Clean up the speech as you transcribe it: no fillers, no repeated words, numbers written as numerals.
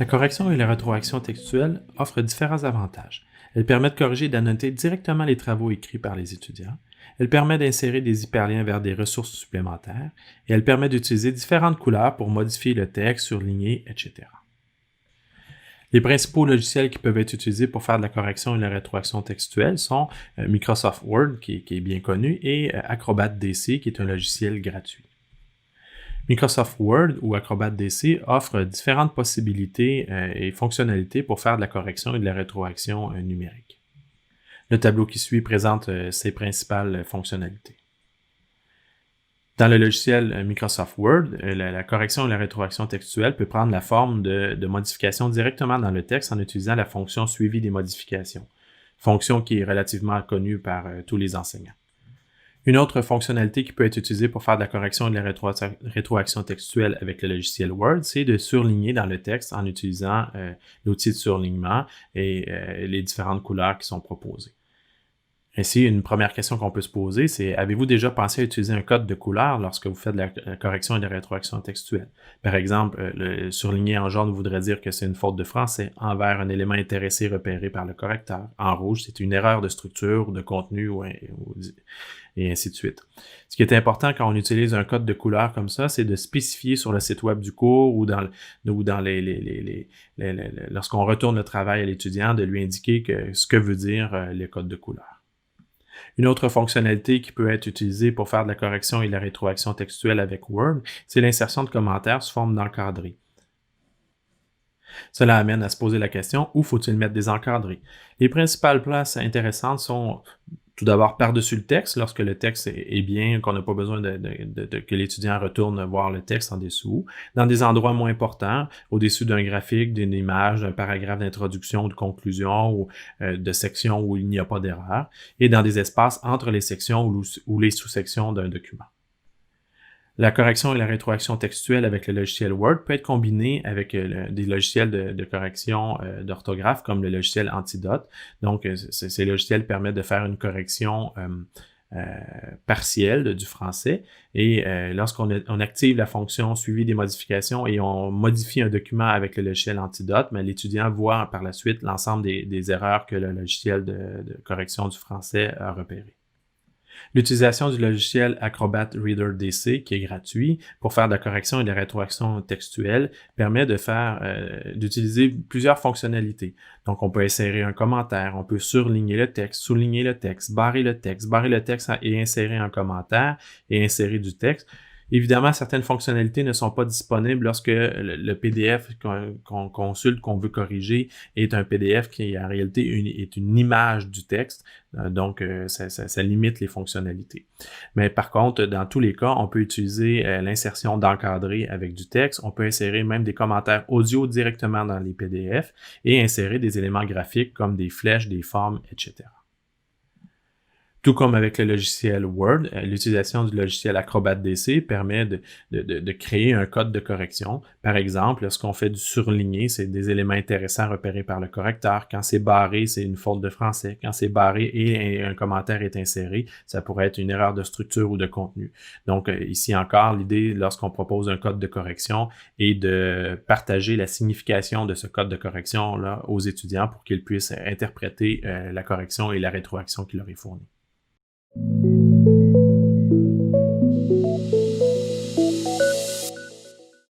La correction et la rétroaction textuelle offrent différents avantages. Elle permet de corriger et d'annoter directement les travaux écrits par les étudiants. Elle permet d'insérer des hyperliens vers des ressources supplémentaires et elle permet d'utiliser différentes couleurs pour modifier le texte, surligner, etc. Les principaux logiciels qui peuvent être utilisés pour faire de la correction et de la rétroaction textuelle sont Microsoft Word, qui est bien connu, et Acrobat DC, qui est un logiciel gratuit. Microsoft Word ou Acrobat DC offre différentes possibilités et fonctionnalités pour faire de la correction et de la rétroaction numérique. Le tableau qui suit présente ses principales fonctionnalités. Dans le logiciel Microsoft Word, la correction et la rétroaction textuelle peut prendre la forme de modifications directement dans le texte en utilisant la fonction suivi des modifications, fonction qui est relativement connue par tous les enseignants. Une autre fonctionnalité qui peut être utilisée pour faire de la correction et de la rétroaction textuelle avec le logiciel Word, c'est de surligner dans le texte en utilisant l'outil de surlignement et les différentes couleurs qui sont proposées. Ainsi, une première question qu'on peut se poser, c'est avez-vous déjà pensé à utiliser un code de couleur lorsque vous faites de la correction et de la rétroaction textuelle? Par exemple, le surligné en jaune voudrait dire que c'est une faute de français envers un élément intéressé repéré par le correcteur. En rouge, c'est une erreur de structure ou de contenu et ainsi de suite. Ce qui est important quand on utilise un code de couleur comme ça, c'est de spécifier sur le site web du cours ou lorsqu'on retourne le travail à l'étudiant, de lui indiquer ce que veut dire le code de couleur. Une autre fonctionnalité qui peut être utilisée pour faire de la correction et de la rétroaction textuelle avec Word, c'est l'insertion de commentaires sous forme d'encadrés. Cela amène à se poser la question, où faut-il mettre des encadrés? Les principales places intéressantes sont tout d'abord par-dessus le texte, lorsque le texte est bien, qu'on n'a pas besoin que l'étudiant retourne voir le texte en dessous. Dans des endroits moins importants, au-dessus d'un graphique, d'une image, d'un paragraphe d'introduction ou de conclusion ou de section où il n'y a pas d'erreur. Et dans des espaces entre les sections ou les sous-sections d'un document. La correction et la rétroaction textuelle avec le logiciel Word peut être combinée avec des logiciels de correction d'orthographe comme le logiciel Antidote. Donc, ces logiciels permettent de faire une correction partielle du français et lorsqu'on active la fonction suivi des modifications et on modifie un document avec le logiciel Antidote, mais l'étudiant voit par la suite l'ensemble des erreurs que le logiciel de correction du français a repérées. L'utilisation du logiciel Acrobat Reader DC, qui est gratuit, pour faire de la correction et de la rétroaction textuelle, permet d'utiliser plusieurs fonctionnalités. Donc, on peut insérer un commentaire, on peut surligner le texte, souligner le texte barrer le texte et insérer un commentaire et insérer du texte. Évidemment, certaines fonctionnalités ne sont pas disponibles lorsque le PDF qu'on consulte, qu'on veut corriger, est un PDF qui en réalité est une image du texte. Donc, ça limite les fonctionnalités. Mais par contre, dans tous les cas, on peut utiliser l'insertion d'encadrés avec du texte. On peut insérer même des commentaires audio directement dans les PDF et insérer des éléments graphiques comme des flèches, des formes, etc. Tout comme avec le logiciel Word, l'utilisation du logiciel Acrobat DC permet de créer un code de correction. Par exemple, lorsqu'on fait du surligné, c'est des éléments intéressants repérés par le correcteur. Quand c'est barré, c'est une faute de français. Quand c'est barré et un commentaire est inséré, ça pourrait être une erreur de structure ou de contenu. Donc, ici encore, l'idée, lorsqu'on propose un code de correction, est de partager la signification de ce code de correction là aux étudiants pour qu'ils puissent interpréter la correction et la rétroaction qui leur est fournie.